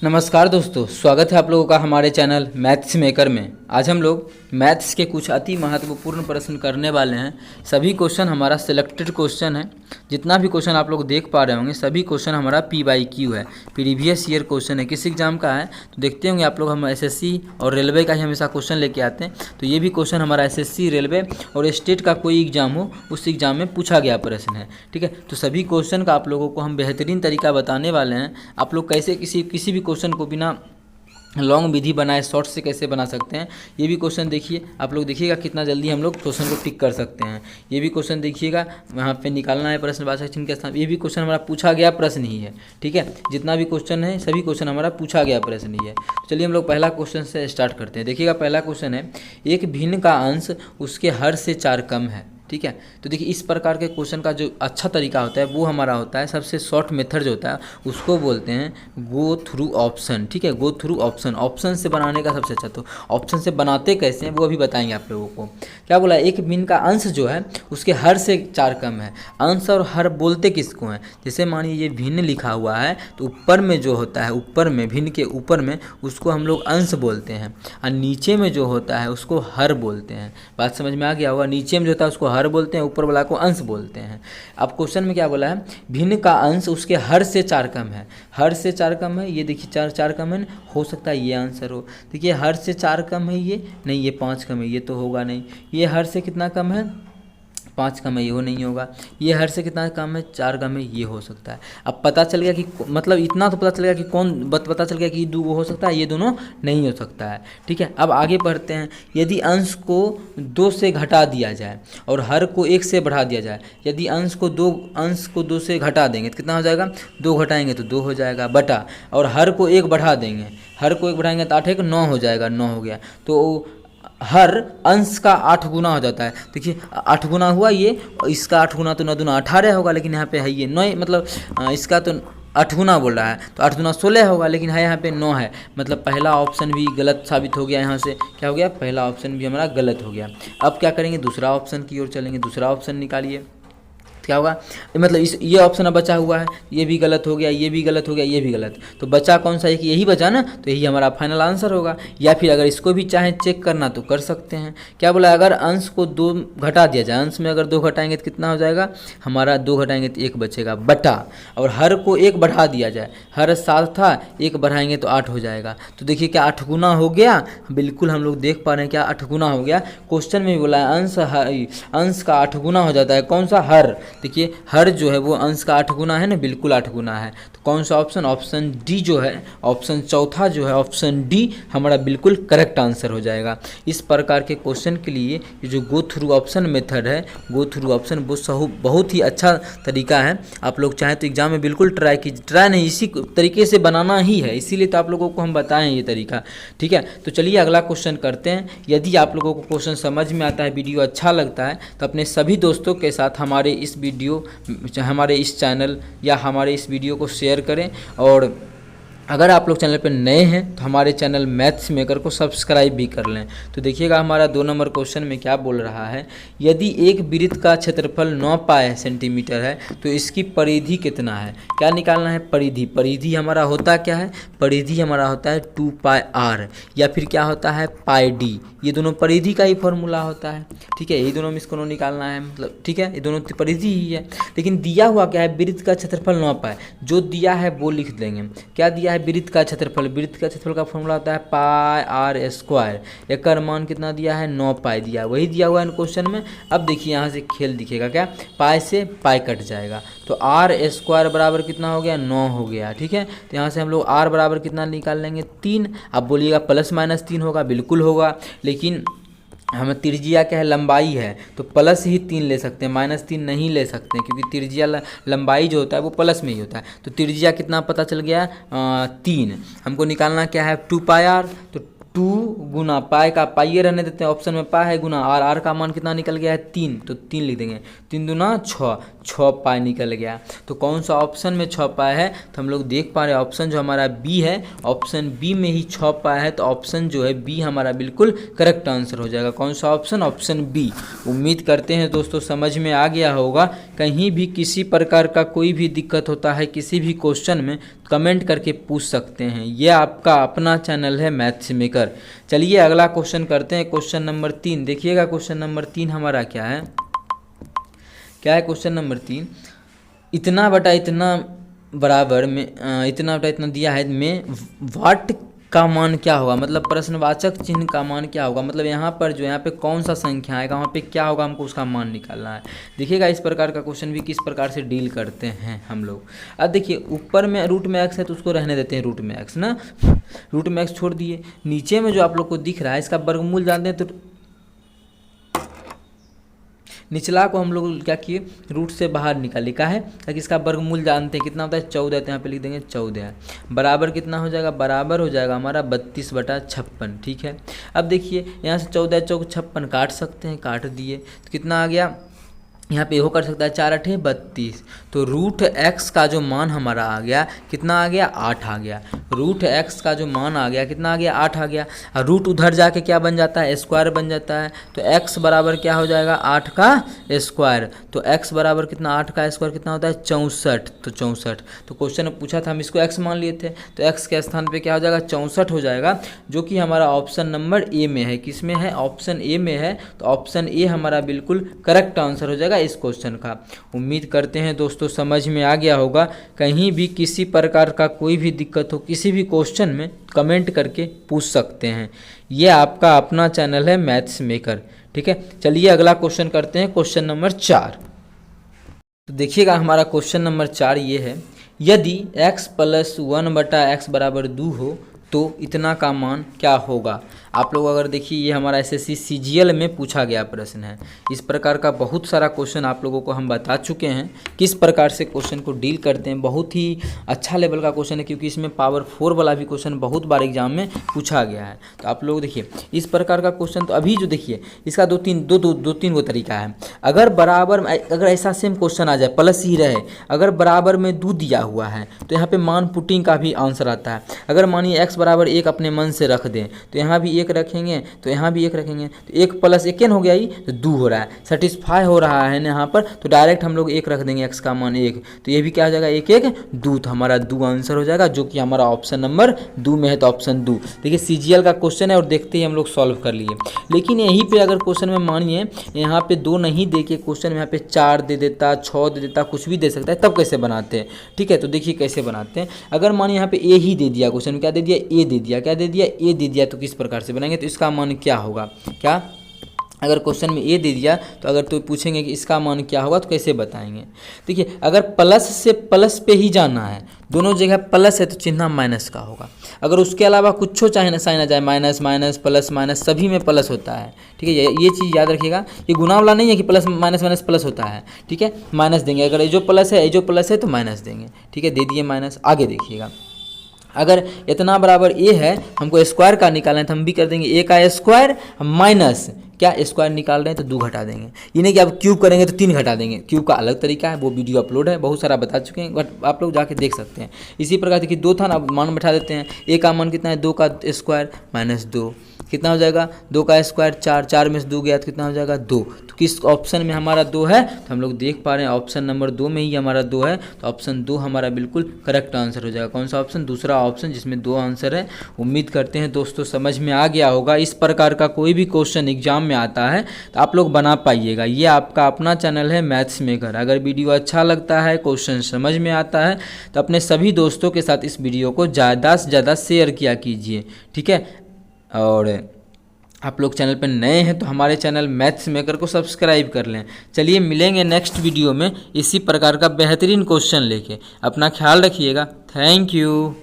नमस्कार दोस्तों, स्वागत है आप लोगों का हमारे चैनल मैथ्स मेकर में। आज हम लोग मैथ्स के कुछ अति महत्वपूर्ण प्रश्न करने वाले हैं। सभी क्वेश्चन हमारा सिलेक्टेड क्वेश्चन है। जितना भी क्वेश्चन आप लोग देख पा रहे होंगे सभी क्वेश्चन हमारा PYQ है, प्रीवियस ईयर क्वेश्चन है। किस एग्जाम का है तो देखते होंगे आप लोग, हम SSC और रेलवे का ही हमेशा क्वेश्चन लेके आते हैं। तो ये भी क्वेश्चन हमारा SSC, रेलवे और स्टेट का कोई एग्जाम हो उस एग्जाम में पूछा गया प्रश्न है। ठीक है, तो सभी क्वेश्चन का आप लोगों को हम बेहतरीन तरीका बताने वाले हैं। आप लोग कैसे किसी भी क्वेश्चन को बिना लॉन्ग विधि बनाए शॉर्ट से कैसे बना सकते हैं, ये भी क्वेश्चन देखिए। आप लोग देखिएगा कितना जल्दी हम लोग क्वेश्चन को टिक कर सकते हैं। ये भी क्वेश्चन देखिएगा, वहाँ पे निकालना है प्रश्नवाचक चिन्ह के स्थान। ये भी क्वेश्चन हमारा पूछा गया प्रश्न ही है। ठीक है, जितना भी क्वेश्चन है सभी क्वेश्चन हमारा पूछा गया प्रश्न ही है। तो चलिए हम लोग पहला क्वेश्चन से स्टार्ट करते हैं। देखिएगा पहला क्वेश्चन है, एक भिन्न का अंश उसके हर से 4 कम है। ठीक है, तो देखिए इस प्रकार के क्वेश्चन का जो अच्छा तरीका होता है वो हमारा होता है, सबसे शॉर्ट मेथड जो होता है उसको बोलते हैं गो थ्रू ऑप्शन। ठीक है, गो थ्रू ऑप्शन, ऑप्शन से बनाने का सबसे अच्छा। तो ऑप्शन से बनाते कैसे हैं वो अभी बताएंगे आप लोगों को। क्या बोला, एक भिन्न का अंश जो है उसके हर से 4 कम है। अंश और हर बोलते किसको हैं, जैसे मानिए ये भिन्न लिखा हुआ है तो ऊपर में जो होता है, ऊपर में भिन्न के ऊपर में उसको हम लोग अंश बोलते हैं, और नीचे में जो होता है उसको हर बोलते हैं। बात समझ में आ गया होगा, नीचे में जो होता है उसको हर बोलते हैं, ऊपर वाला को अंश बोलते हैं। अब क्वेश्चन में क्या बोला है, भिन्न का अंश उसके हर से 4 कम है। हर से 4 कम है, ये देखिए 4 कम है, हो सकता है ये आंसर हो। देखिए हर से 4 कम है, ये नहीं, ये 5 कम है, ये तो होगा नहीं। ये हर से कितना कम है, 5 कम है, ये हो नहीं होगा। ये हर से कितना कम है, 4 कम है, ये हो सकता है। अब पता चल गया कि मतलब इतना तो पता चल गया कि पता चल गया कि दो हो सकता है, ये दोनों नहीं हो सकता है। ठीक है, अब आगे बढ़ते हैं। यदि अंश को 2 से घटा दिया जाए और हर को 1 से बढ़ा दिया जाए, यदि अंश को 2 से घटा देंगे तो कितना हो जाएगा, 2 घटाएंगे तो 2 हो जाएगा बटा, और हर को 1 बढ़ा देंगे, हर को 1 बढ़ाएंगे तो 8 1 9 हो जाएगा, 9 हो गया। तो हर अंश का 8 गुना हो जाता है। देखिए 8 गुना हुआ ये, इसका 8 गुना तो 9 दूना 18 होगा, लेकिन यहाँ पे है ये 9, मतलब इसका तो 8 गुना बोल रहा है तो 8 गुना 16 होगा, लेकिन है यहाँ पे 9 है। मतलब पहला ऑप्शन भी गलत साबित हो गया। यहाँ से क्या हो गया, पहला ऑप्शन भी हमारा गलत हो गया। अब क्या करेंगे, दूसरा ऑप्शन की ओर चलेंगे। दूसरा ऑप्शन निकालिए, क्या होगा, मतलब ये ऑप्शन अब बचा हुआ है, ये भी गलत हो गया, ये भी गलत हो गया, ये भी गलत। तो बचा कौन सा, एक यही बचा ना, तो यही हमारा फाइनल आंसर होगा। या फिर अगर इसको भी चाहें चेक करना तो कर सकते हैं। क्या बोला, अगर अंश को 2 घटा दिया जाए, अंश में अगर 2 घटाएंगे तो कितना हो जाएगा हमारा, 2 घटाएंगे तो 1 बचेगा बटा, और हर को 1 बढ़ा दिया जाए, हर 7 था, 1 बढ़ाएंगे तो 8 हो जाएगा। तो देखिए क्या 8 गुना हो गया, बिल्कुल हम लोग देख पा रहे हैं क्या 8 गुना हो गया। क्वेश्चन में भी बोला है अंश का 8 गुना हो जाता है, कौन सा, हर। देखिए हर जो है वो अंश का 8 गुना है ना, बिल्कुल 8 गुना है। तो कौन सा ऑप्शन, ऑप्शन डी जो है, ऑप्शन चौथा जो है, ऑप्शन डी हमारा बिल्कुल करेक्ट आंसर हो जाएगा। इस प्रकार के क्वेश्चन के लिए ये जो गो थ्रू ऑप्शन मेथड है, गो थ्रू ऑप्शन वो बहुत ही अच्छा तरीका है। आप लोग चाहें तो एग्जाम में बिल्कुल ट्राई नहीं, इसी तरीके से बनाना ही है, इसीलिए तो आप लोगों को हम बताएं ये तरीका। ठीक है, तो चलिए अगला क्वेश्चन करते हैं। यदि आप लोगों को क्वेश्चन समझ में आता है, वीडियो अच्छा लगता है तो अपने सभी दोस्तों के साथ हमारे इस चैनल या हमारे इस वीडियो को शेयर करें। और अगर आप लोग चैनल पर नए हैं तो हमारे चैनल मैथ्स मेकर को सब्सक्राइब भी कर लें। तो देखिएगा हमारा 2 नंबर क्वेश्चन में क्या बोल रहा है, यदि एक वृत्त का क्षेत्रफल 9 पाई सेंटीमीटर है तो इसकी परिधि कितना है। क्या निकालना है, परिधि। परिधि हमारा होता क्या है, परिधि हमारा होता है 2 पाई r, या फिर क्या होता है पाई d। ये दोनों परिधि का ही फॉर्मूला होता है। ठीक है, यही दोनों में इसको निकालना है, मतलब ठीक है, ये दोनों परिधि ही है। लेकिन दिया हुआ क्या है, वृत्त का क्षेत्रफल 9 पाई, जो दिया है वो लिख देंगे। क्या दिया है, वृत्त का क्षेत्रफल। वृत्त का क्षेत्रफल का फॉर्मूला होता है पाई r स्क्वायर। एक मान कितना दिया है, 9 पाई दिया, वही दिया हुआ है क्वेश्चन में। अब देखिए यहाँ से खेल दिखेगा, क्या पाई से पाई कट जाएगा, तो r स्क्वायर बराबर कितना हो गया, 9 हो गया। ठीक है, तो यहाँ से हम लोग r बराबर कितना निकाल लेंगे, 3। अब बोलिएगा प्लस माइनस 3 होगा, बिल्कुल होगा, लेकिन हमें त्रिज्या क्या है, लंबाई है, तो प्लस ही 3 ले सकते हैं, माइनस 3 नहीं ले सकते हैं, क्योंकि त्रिज्या लंबाई जो होता है वो प्लस में ही होता है। तो त्रिज्या कितना पता चल गया, 3। हमको निकालना क्या है, 2 पाई r, तो 2 गुना पाई का पाई रहने देते हैं, ऑप्शन में पाई है, गुना आर, आर का मान कितना निकल गया है 3, तो 3 लिख देंगे, 3 दूना 6, 6 पाई निकल गया। तो कौन सा ऑप्शन में 6 पाई है, तो हम लोग देख पा रहे हैं ऑप्शन जो हमारा बी है, ऑप्शन बी में ही 6 पाई है, तो ऑप्शन जो है बी हमारा बिल्कुल करेक्ट आंसर हो जाएगा। कौन सा ऑप्शन, ऑप्शन बी। उम्मीद करते हैं दोस्तों समझ में आ गया होगा, कहीं भी किसी प्रकार का कोई भी दिक्कत होता है किसी भी क्वेश्चन में, कमेंट करके पूछ सकते हैं। ये आपका अपना चैनल है मैथ्स मेकर। चलिए अगला क्वेश्चन करते हैं, क्वेश्चन नंबर 3। देखिएगा क्वेश्चन नंबर 3 हमारा क्या है क्वेश्चन नंबर 3, इतना बटा इतना बराबर में इतना बटा इतना दिया है में वाट का मान क्या होगा, मतलब प्रश्नवाचक चिन्ह का मान क्या होगा, मतलब यहाँ पर जो यहाँ पे कौन सा संख्या आएगा वहाँ पे क्या होगा, हमको उसका मान निकालना है। देखिएगा इस प्रकार का क्वेश्चन भी किस प्रकार से डील करते हैं हम लोग। अब देखिए ऊपर में रूट में एक्स है तो उसको रहने देते हैं रूट में एक्स ना, रूट में एक्स छोड़ दिए। नीचे में जो आप लोग को दिख रहा है इसका वर्गमूल जानते हैं, तो निचला को हम लोग क्या किए, रूट से बाहर निकाले का है ताकि इसका वर्गमूल जानते हैं कितना होता है 14, तो यहाँ पे लिख देंगे 14 बराबर कितना हो जाएगा, बराबर हो जाएगा हमारा 32/56। ठीक है, अब देखिए यहाँ से 14 चौक 56 काट सकते हैं, काट दिए तो कितना आ गया, यहाँ पे हो कर सकता है 4 8 32, तो रूट एक्स का जो मान हमारा आ गया कितना आ गया 8 आ गया। रूट एक्स का जो मान आ गया कितना आ गया 8 आ गया। और रूट उधर जाके क्या बन जाता है, स्क्वायर बन जाता है, तो एक्स बराबर क्या हो जाएगा 8 का स्क्वायर। तो एक्स बराबर कितना 8 का स्क्वायर कितना होता है 64, तो 64। तो क्वेश्चन में पूछा था हम इसको एक्स मान लिए थे, तो एक्स के स्थान पे क्या हो जाएगा 64 हो जाएगा, जो कि हमारा ऑप्शन नंबर ए में है। किस में है, ऑप्शन ए में है, तो ऑप्शन ए हमारा बिल्कुल करेक्ट आंसर हो जाएगा इस क्वेश्चन का। उम्मीद करते हैं दोस्तों समझ में आ गया होगा। कहीं भी किसी प्रकार का कोई भी दिक्कत हो किसी भी क्वेश्चन में, कमेंट करके पूछ सकते हैं। ये आपका अपना चैनल है मैथ्स मेकर। ठीक है, चलिए अगला क्वेश्चन करते हैं, क्वेश्चन नंबर 4। तो देखिएगा हमारा क्वेश्चन नंबर 4 ये है, यदि x + 1/x = 2 हो तो इतना का मान क्या होगा। आप लोग अगर देखिए ये हमारा एसएससी सीजीएल में पूछा गया प्रश्न है। इस प्रकार का बहुत सारा क्वेश्चन आप लोगों को हम बता चुके हैं किस प्रकार से क्वेश्चन को डील करते हैं। बहुत ही अच्छा लेवल का क्वेश्चन है, क्योंकि इसमें पावर 4 वाला भी क्वेश्चन बहुत बार एग्जाम में पूछा गया है। तो आप लोग देखिए इस प्रकार का क्वेश्चन, तो अभी जो देखिए इसका दो तीन गो तरीका है। अगर ऐसा सेम क्वेश्चन आ जाए प्लस ही रहे, अगर बराबर में 2 दिया हुआ है तो यहाँ पे मान पुटिंग का भी आंसर आता है। अगर मानिए x = 1 अपने मन से रख दें तो यहाँ भी 1 रखेंगे, तो यहाँ भी 1 रखेंगे, तो 1 + 1 हो गया, ही तो 2 हो रहा है, सेटिस्फाई हो रहा है यहाँ पर, तो डायरेक्ट हम लोग 1 रख देंगे, x का मान 1, तो ये भी क्या हो जाएगा 1 1 2, तो हमारा 2 आंसर हो जाएगा, जो कि हमारा ऑप्शन नंबर 2 में है, तो ऑप्शन 2। देखिए सीजीएल का क्वेश्चन है और देखते ही हम लोग सॉल्व कर लिए। लेकिन यहीं पे अगर क्वेश्चन में मानिए यहाँ पे 2 नहीं दे के क्वेश्चन में यहाँ पे 4 दे देता, 6 दे देता, कुछ भी दे सकता है, तब कैसे बनाते हैं। ठीक है, तो देखिए कैसे बनाते हैं। अगर मानिए यहाँ पे ए ही दे दिया, क्वेश्चन में क्या दे दिया, ए दे दिया, क्या दे दिया, ए दे दिया, तो किस प्रकार से बनाएंगे, तो इसका मान क्या होगा। क्या अगर क्वेश्चन में ए दे दिया तो अगर तो पूछेंगे कि इसका मान क्या होगा, तो कैसे बताएंगे। देखिए अगर प्लस से प्लस पे ही जाना है, दोनों जगह प्लस है तो चिन्ह माइनस का होगा। अगर उसके अलावा कुछ चाहे साइन आ जाए, माइनस माइनस प्लस माइनस सभी में प्लस होता है। ठीक है, ये चीज़ याद रखिएगा, ये गुना वाला नहीं है कि प्लस माइनस माइनस प्लस होता है। ठीक है, माइनस देंगे, अगर ये जो प्लस है तो माइनस देंगे। ठीक है, दे दिए माइनस। आगे देखिएगा, अगर इतना बराबर ए है, हमको स्क्वायर का निकालना है, तो हम भी कर देंगे ए का स्क्वायर माइनस क्या स्क्वायर निकाल रहे हैं तो 2 घटा देंगे। ये नहीं कि आप क्यूब करेंगे तो 3 घटा देंगे, क्यूब का अलग तरीका है, वो वीडियो अपलोड है, बहुत सारा बता चुके हैं, बट आप लोग जाके देख सकते हैं। इसी प्रकार देखिए 2 था ना, मान बैठा देते हैं, ए का मान कितना है 2 का स्क्वायर माइनस 2, कितना हो जाएगा 2 का स्क्वायर 4, 4 में से 2 गया तो कितना हो जाएगा 2। तो किस ऑप्शन में हमारा 2 है, तो हम लोग देख पा रहे हैं ऑप्शन नंबर 2 में ही हमारा 2 है, तो ऑप्शन 2 हमारा बिल्कुल करेक्ट आंसर हो जाएगा। कौन सा ऑप्शन, दूसरा ऑप्शन, जिसमें 2 आंसर है। उम्मीद करते हैं दोस्तों समझ में आ गया होगा। इस प्रकार का कोई भी क्वेश्चन एग्जाम में आता है तो आप लोग बना पाइएगा। ये आपका अपना चैनल है मैथ्स मेकर। अगर वीडियो अच्छा लगता है, क्वेश्चन समझ में आता है, तो अपने सभी दोस्तों के साथ इस वीडियो को ज़्यादा से ज़्यादा शेयर किया कीजिए। ठीक है, और आप लोग चैनल पर नए हैं तो हमारे चैनल मैथ्स मेकर को सब्सक्राइब कर लें। चलिए मिलेंगे नेक्स्ट वीडियो में इसी प्रकार का बेहतरीन क्वेश्चन लेके। अपना ख्याल रखिएगा। Thank you.